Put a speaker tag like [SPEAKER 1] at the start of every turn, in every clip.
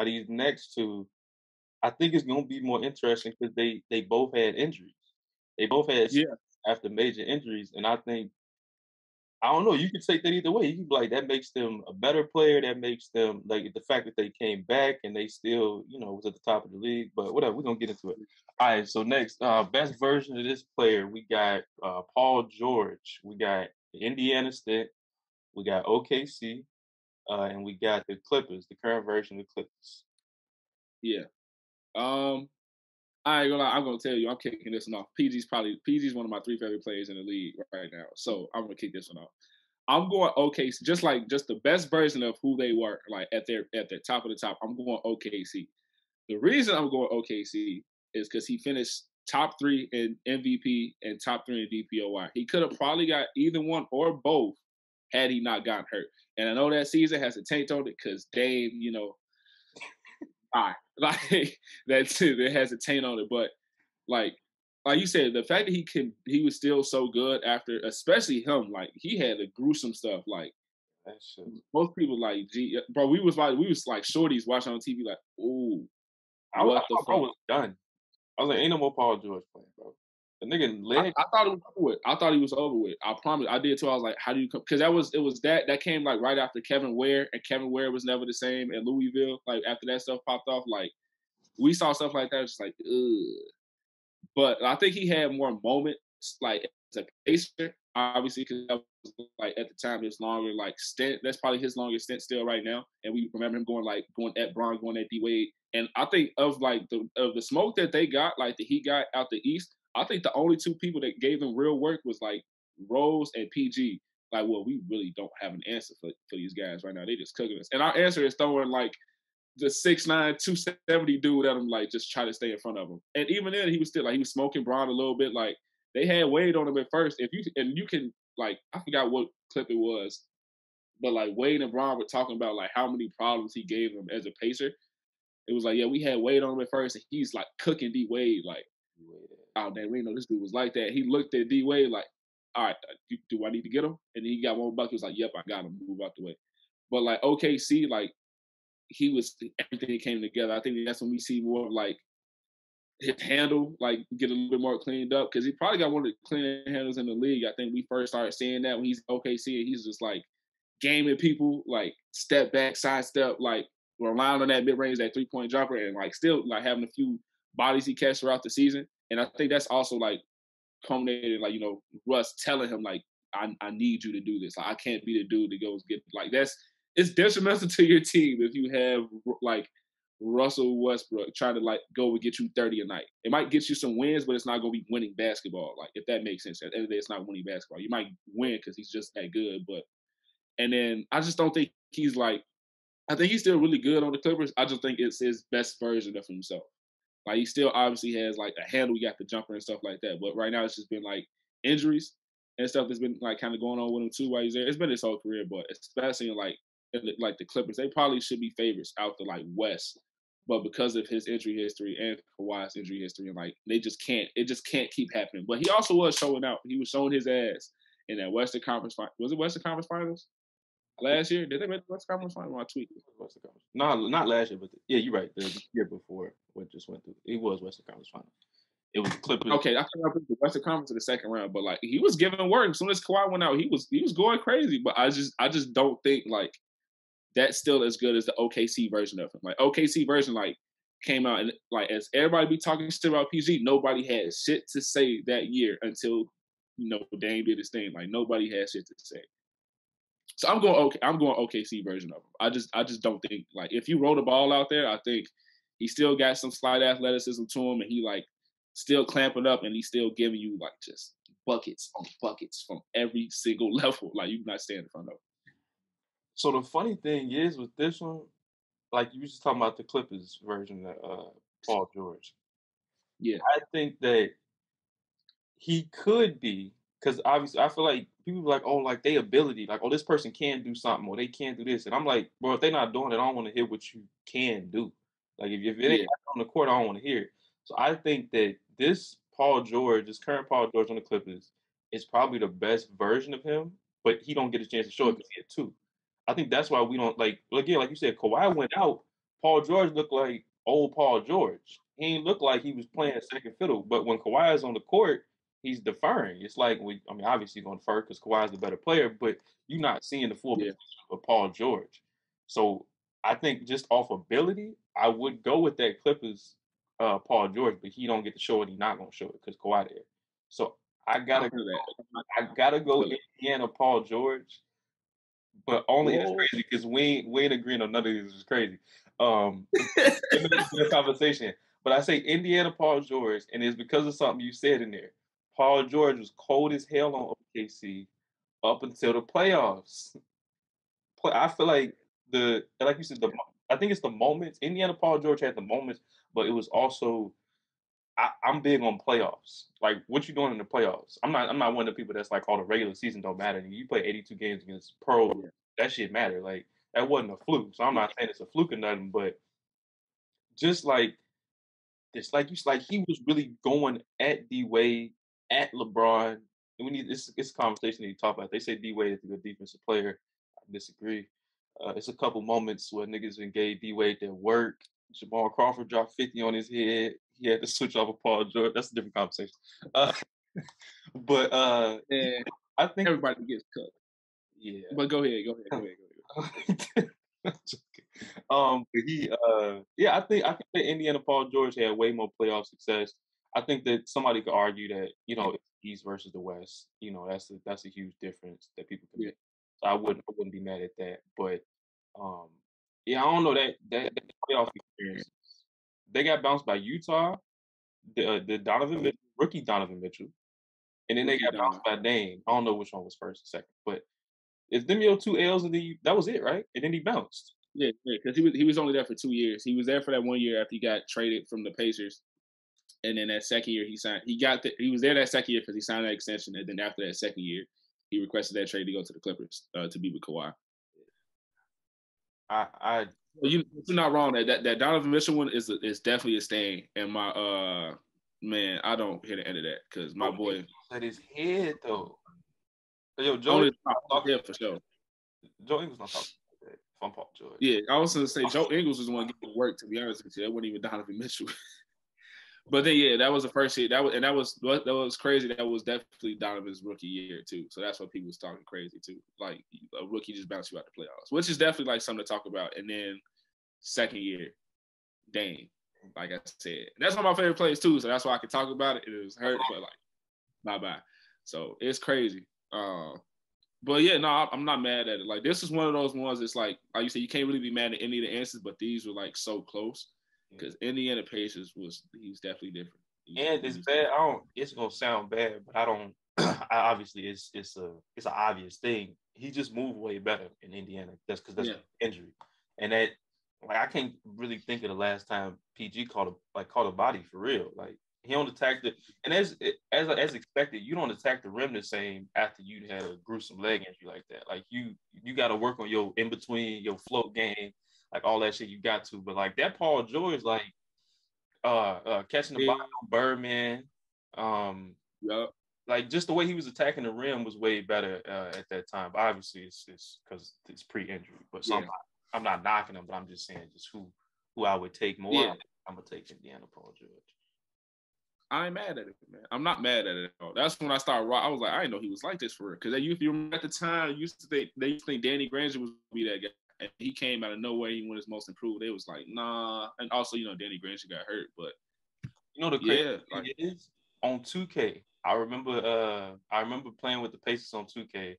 [SPEAKER 1] are these next two, I think it's gonna be more interesting because they both had injuries. They both had
[SPEAKER 2] Yeah,
[SPEAKER 1] after major injuries, and I think I don't know. You could take that either way. You could be like that makes them a better player. That makes them like the fact that they came back and they still, was at the top of the league. But whatever, we're gonna get into it. All right. So next, best version of this player, we got Paul George. We got the Indiana stint. We got OKC, and we got the Clippers, the current version of the Clippers.
[SPEAKER 2] yeah. I ain't gonna lie, I'm gonna tell you, I'm kicking this one off. PG's one of my three favorite players in the league right now. So I'm gonna kick this one off. I'm going OKC, just the best version of who they were, like at their top of the top. I'm going OKC. The reason I'm going OKC is because he finished top three in MVP and top three in DPOY. He could have probably got either one or both had he not gotten hurt. And I know that season has a taint on it because Dame, like that too, that has a taint on it. But like you said, the fact that he was still so good after, especially him, like he had the gruesome stuff. Like
[SPEAKER 1] That shit.
[SPEAKER 2] most people, like, gee, bro, we was like shorties watching on TV, like, ooh,
[SPEAKER 1] I
[SPEAKER 2] what the
[SPEAKER 1] thought I
[SPEAKER 2] fuck?
[SPEAKER 1] was done. I was like, ain't no more Paul George playing, bro. The nigga
[SPEAKER 2] I,
[SPEAKER 1] leg.
[SPEAKER 2] I thought it was over with. I thought he was over with. I promise. I did too. I was like, how do you come? Because that came like right after Kevin Ware, and Kevin Ware was never the same at Louisville. Like after that stuff popped off, like we saw stuff like that, just like, ugh. But I think he had more moments, like as a pacer, obviously, because that was like at the time his longer like stint. That's probably his longest stint still right now. And we remember him going at Bron, going at D Wade. And I think of like the smoke that they got, like that he got out the East. I think the only two people that gave him real work was like Rose and PG. Like, well, we really don't have an answer for these guys right now. They just cooking us. And our answer is throwing like the 6'9", 270 dude at him, like just try to stay in front of him. And even then, he was still like he was smoking Braun a little bit. Like they had Wade on him at first. You can like I forgot what clip it was, but like Wade and Braun were talking about like how many problems he gave them as a pacer. It was like, yeah, we had Wade on him at first, and he's like cooking D Wade. Like, oh damn, we didn't know this dude was like that. He looked at D Wade like, all right, do I need to get him? And then he got one buck. He was like, yep, I got him. Move out the way. But like OKC, like he was everything came together. I think that's when we see more of like his handle, like get a little bit more cleaned up because he probably got one of the cleanest handles in the league. I think we first started seeing that when he's OKC and he's just like gaming people, like step back, side step, like relying on that mid range, that 3-point jumper, and like still like having a few bodies he catch throughout the season. And I think that's also like culminated, like Russ telling him like I need you to do this. Like I can't be the dude that goes get like it's detrimental to your team if you have like Russell Westbrook trying to like go and get you 30 a night. It might get you some wins, but it's not going to be winning basketball. Like if that makes sense. At the end of the day, it's not winning basketball. You might win because he's just that good, but and then I just don't think he's like. I think he's still really good on the Clippers. I just think it's his best version of himself. Like he still obviously has like a handle, he got the jumper and stuff like that. But right now it's just been like injuries and stuff that's been like kind of going on with him too while he's there. It's been his whole career, but especially in like the Clippers, they probably should be favorites out the like West. But because of his injury history and Kawhi's injury history, and like they just can't, it just can't keep happening. But he also was showing out. He was showing his ass in that Western Conference. Was it Western Conference Finals last year? Did they make the Western Conference Finals? I tweeted.
[SPEAKER 1] Western Conference. No, not last year, but yeah, you're right. The year before, what just went through, it was Western Conference Finals. It was the Clippers.
[SPEAKER 2] Okay, I think I put the Western Conference in the second round, but like he was giving work. As soon as Kawhi went out, he was going crazy. But I just don't think like that's still as good as the OKC version of him. Like OKC version like came out and like as everybody be talking shit about PG, nobody had shit to say that year until Dame did his thing. Like nobody had shit to say. So I'm going OKC version of him. I just don't think like if you roll the ball out there, I think he still got some slight athleticism to him, and he like still clamping up, and he's still giving you like just buckets on buckets from every single level. Like you not staying in front of.
[SPEAKER 1] So the funny thing is with this one, like you was just talking about the Clippers version of Paul George.
[SPEAKER 2] Yeah,
[SPEAKER 1] I think that he could be because obviously I feel like people be like, oh, like they ability, like, oh, this person can do something or they can't do this. And I'm like, bro, if they're not doing it, I don't want to hear what you can do. Like if it ain't
[SPEAKER 2] yeah,
[SPEAKER 1] on the court, I don't want to hear it. So I think that this Paul George, this current Paul George on the Clippers, is probably the best version of him, but he don't get a chance to show it
[SPEAKER 2] mm,
[SPEAKER 1] because he had two. I think that's why we don't like again, like you said, Kawhi went out. Paul George looked like old Paul George. He ain't look like he was playing second fiddle. But when Kawhi is on the court, he's deferring. It's like obviously he's going to defer because Kawhi is the better player, but you're not seeing the full potential of Paul George. So I think just off ability, I would go with that Clippers Paul George, but he don't get to show it. He's not going to show it because Kawhi there. So I gotta go Indiana Paul George, but only it's crazy because we ain't agreeing on none of this. Is crazy. The conversation, but I say Indiana Paul George, and it's because of something you said in there. Paul George was cold as hell on OKC up until the playoffs. I feel like like you said, I think it's the moments. Indiana Paul George had the moments, but it was also I'm big on playoffs. Like what you doing in the playoffs. I'm not one of the people that's like, oh, the regular season don't matter. You play 82 games against pro, that shit matter. Like that wasn't a fluke. So I'm not saying it's a fluke or nothing, but just like this, like he was really going at D Wade, at LeBron. And we need this conversation that you talk about. They say D Wade is a good defensive player. I disagree. It's a couple moments where niggas been gave D Wade their work. Jamal Crawford dropped 50 on his head. He had to switch off of Paul George. That's a different conversation. But I think
[SPEAKER 2] everybody gets cut.
[SPEAKER 1] Yeah.
[SPEAKER 2] But go ahead.
[SPEAKER 1] But I think that Indiana Paul George had way more playoff success. I think that somebody could argue that, it's East versus the West. That's a huge difference that people can make. So I wouldn't be mad at that. But I don't know that playoff experience. They got bounced by Utah, the rookie Donovan Mitchell, and then they got bounced by Dame. I don't know which one was first or second, but it's them your 2 L's, and then that was it, right? And then he bounced.
[SPEAKER 2] Yeah, because he was only there for 2 years. He was there for that 1 year after he got traded from the Pacers, and then that second year he signed. He was there that second year because he signed that extension, and then after that second year, he requested that trade to go to the Clippers to be with Kawhi. You're not wrong. That Donovan Mitchell one is definitely a stain, and my man, I don't hear the end of that because my boy
[SPEAKER 1] at his head though. Yo,
[SPEAKER 2] Joe for sure.
[SPEAKER 1] Joe Ingles not talking about that. From Paul George.
[SPEAKER 2] Yeah, I was going to say Joe Ingles was the one getting work. To be honest with you, that wasn't even Donovan Mitchell. But then that was the first year. That was crazy. That was definitely Donovan's rookie year too. So that's what people was talking crazy too. Like a rookie just bounced you out the playoffs, which is definitely like something to talk about. And then second year, Dame, like I said, that's one of my favorite players too. So that's why I can talk about it. It was hurt, but like bye. So it's crazy. But yeah, no, I'm not mad at it. Like this is one of those ones. It's like you said, you can't really be mad at any of the answers, but these were like so close because Indiana Pacers he's definitely different.
[SPEAKER 1] And it's bad. It's gonna sound bad, but I don't. Obviously, it's an obvious thing. He just moved way better in Indiana. That's because that's injury, and that I can't really think of the last time PG caught a body for real. Like he don't attack and as expected, you don't attack the rim the same after you had a gruesome leg injury like that. Like you got to work on your in between, your float game, like all that shit you got to. But like that Paul George, like catching the ball on Birdman, like just the way he was attacking the rim was way better at that time. But obviously, it's because it's pre-injury. But I'm not knocking him, but I'm just saying just who I would take more. Yeah. I'm gonna take Indiana Paul George.
[SPEAKER 2] I ain't mad at it, man. I'm not mad at it at all. That's when I started. I was like, I didn't know he was like this for real. Because if you remember at the time, they used to think Danny Granger was be that guy, and he came out of nowhere. He won his most improved. It was like, nah. And also, Danny Granger got hurt, but
[SPEAKER 1] the crazy thing is on 2K. I remember playing with the Pacers on 2K,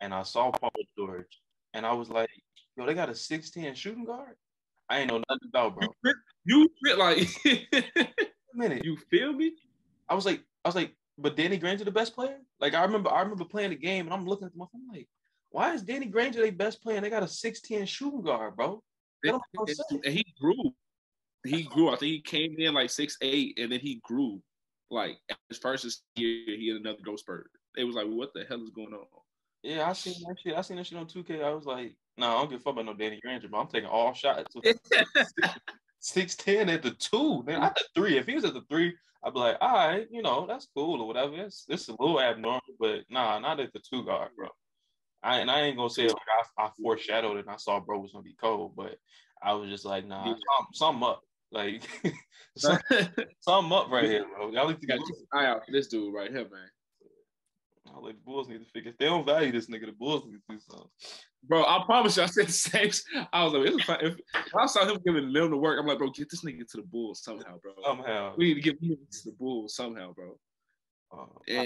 [SPEAKER 1] and I saw Paul George, and I was like, yo, they got a 6'10" shooting guard. I ain't know nothing about, bro.
[SPEAKER 2] You fit like.
[SPEAKER 1] Minute.
[SPEAKER 2] You feel me?
[SPEAKER 1] I was like, but Danny Granger the best player? Like I remember playing the game and I'm looking at them, I'm like, why is Danny Granger their best player? And they got a 6'10" shooting guard, bro.
[SPEAKER 2] And he grew. I think he came in like 6'8", and then he grew. Like his first year, he had another growth spurt. It was like, what the hell is going on?
[SPEAKER 1] Yeah, I seen that shit on 2K. I was like, I don't give a fuck about no Danny Granger, but I'm taking all shots. 6'10" at the 2, man. At the 3. If he was at the 3, I'd be like, all right, that's cool or whatever. It's a little abnormal, but not at the 2 guard, bro. I ain't gonna say like I foreshadowed it and I saw bro was gonna be cold, but I was just like, nah,
[SPEAKER 2] Yeah.
[SPEAKER 1] something up. Like, something up right here, bro. Y'all need to
[SPEAKER 2] keep an eye out for this dude right here, man.
[SPEAKER 1] Like the Bulls need to figure. If they don't value this nigga, the Bulls need to do something.
[SPEAKER 2] Bro, I promise you, I said the same. I was like, if I saw him giving them the work, I'm like, bro, get this nigga to the Bulls somehow, bro.
[SPEAKER 1] Somehow.
[SPEAKER 2] We need to get him to the Bulls somehow, bro.
[SPEAKER 1] I